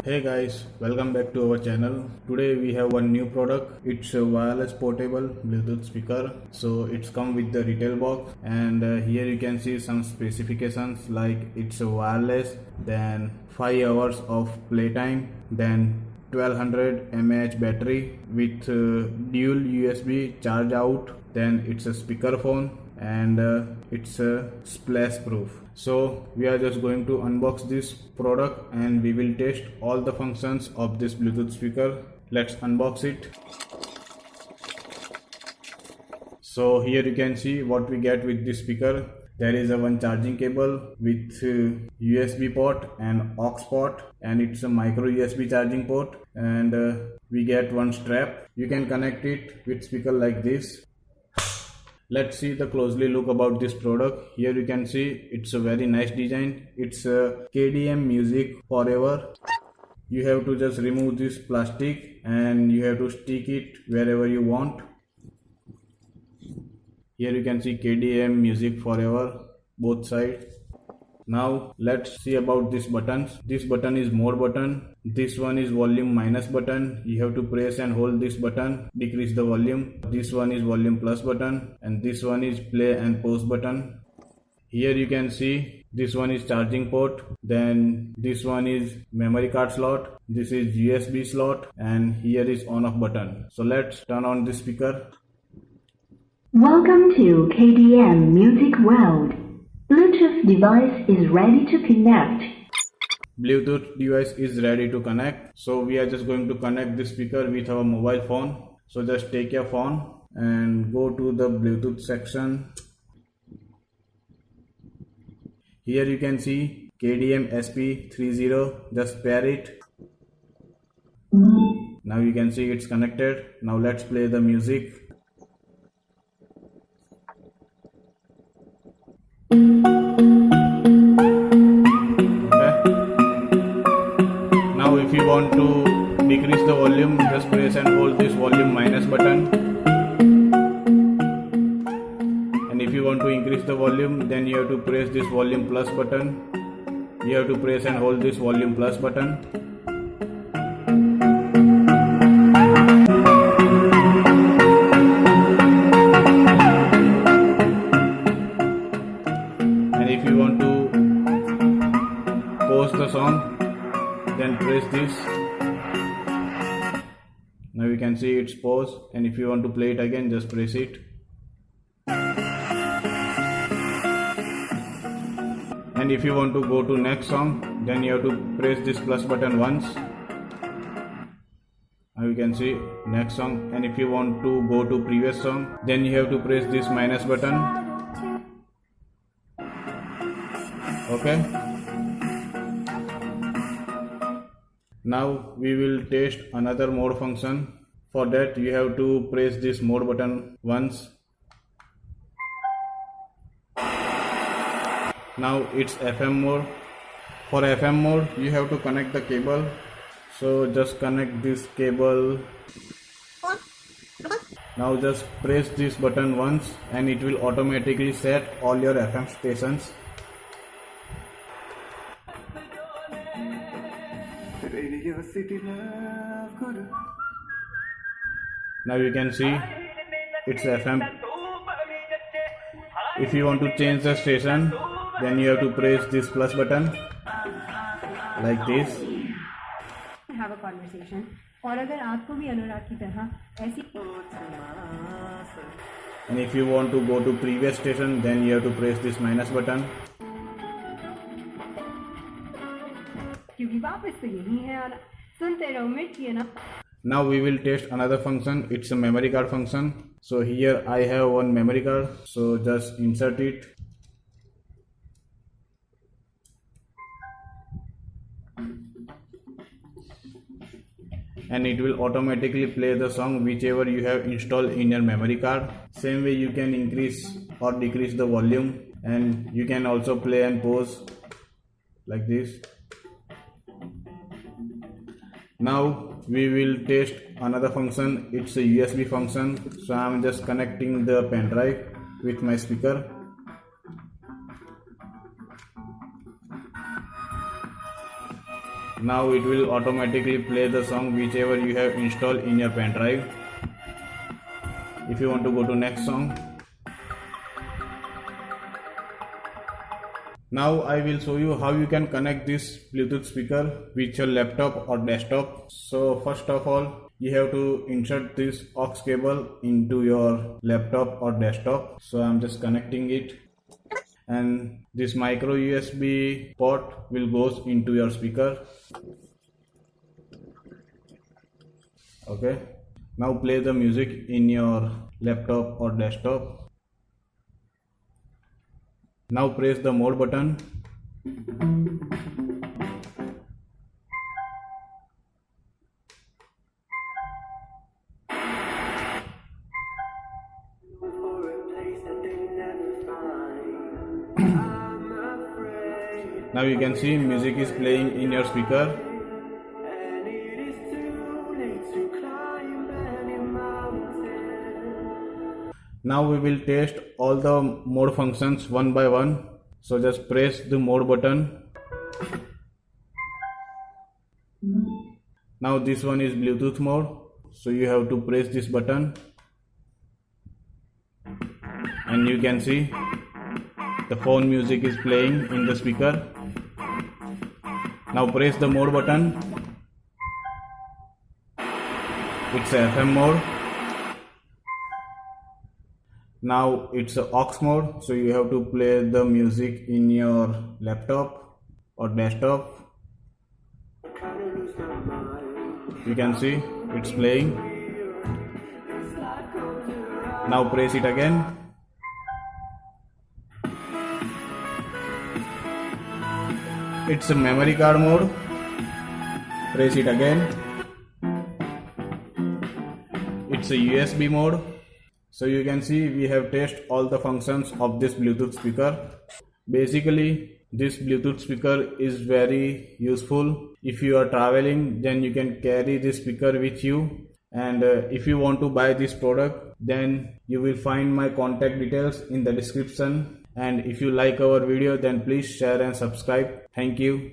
Hey guys, welcome back to our channel. Today we have one new product. It's a wireless portable Bluetooth speaker. So it's come with the retail box, and here you can see some specifications like it's a wireless, then 5 hours of playtime, then 1200 mAh battery with dual USB charge out, then it's a speaker phone, and it's a splash proof. So we are just going to unbox this product and we will test all the functions of this Bluetooth speaker. Let's unbox it. So here you can see what we get with this speaker. There is a one charging cable with USB port and aux port, and it's a micro USB charging port, and we get one strap. You can connect it with speaker like this. Let's see the closely look about this product. Here you can see it's a very nice design. It's a KDM Music Forever. You have to just remove this plastic and you have to stick it wherever you want. Here you can see KDM Music Forever, both sides. Now let's see about these buttons. This button is more button. This one is volume minus button. You have to press and hold this button, decrease the volume. This one is volume plus button, and this one is play and pause button. Here you can see this one is charging port, then this one is memory card slot, this is USB slot, and here is on off button. So let's turn on this speaker. Welcome to KDM Music World. Bluetooth device is ready to connect. Bluetooth device is ready to connect. So we are just going to connect this speaker with our mobile phone. So just take your phone and go to the Bluetooth section. Here you can see KDM SP30. Just pair it. Now you can see it's connected. Now let's play the music. Now if you want to decrease the volume, just press and hold this volume minus button, and if you want to increase the volume, then you have to press this volume plus button. You have to press and hold this volume plus button. And if you want to pause the song, then press this. Now you can see it's pause, and if you want to play it again, just press it. And if you want to go to next song, then you have to press this plus button once. Now you can see next song, and if you want to go to previous song, then you have to press this minus button. Okay. Now we will test another mode function. For that you have to press this mode button once. Now it's FM mode. For FM mode you have to connect the cable. So just connect this cable. Now just press this button once and it will automatically set all your FM stations. Now you can see it's FM. If you want to change the station, then you have to press this plus button like this. Have a conversation. और अगर आपको भी अनुराग की तरह ऐसी And if you want to go to previous station, then you have to press this minus button. क्योंकि वापस से यही है और सुनते रहो मिर्ची है ना. Now we will test another function. It's a memory card function. So here I have one memory card. So just insert it. And it will automatically play the song whichever you have installed in your memory card. Same way you can increase or decrease the volume, and you can also play and pause like this. Now we will test another function. It's a USB function. So I am just connecting the pen drive with my speaker. Now it will automatically play the song whichever you have installed in your pen drive. If you want to go to next song. Now I will show you how you can connect this Bluetooth speaker with your laptop or desktop. So first of all, you have to insert this aux cable into your laptop or desktop. So I'm just connecting it, and this micro USB port will goes into your speaker. Okay, now play the music in your laptop or desktop. Now press the mode button. Now you can see music is playing in your speaker. Now we will test all the mode functions one by one. So just press the mode button. Now this one is Bluetooth mode. So you have to press this button. And you can see the phone music is playing in the speaker. Now press the mode button. It's a FM mode. Now it's a aux mode, so you have to play the music in your laptop or desktop. You can see it's playing. Now press it again. It's a memory card mode. Press it again. It's a USB mode. So you can see we have tested all the functions of this Bluetooth speaker. Basically, this Bluetooth speaker is very useful. If you are traveling, then you can carry this speaker with you. And if you want to buy this product, then you will find my contact details in the description. And if you like our video, then please share and subscribe. Thank you.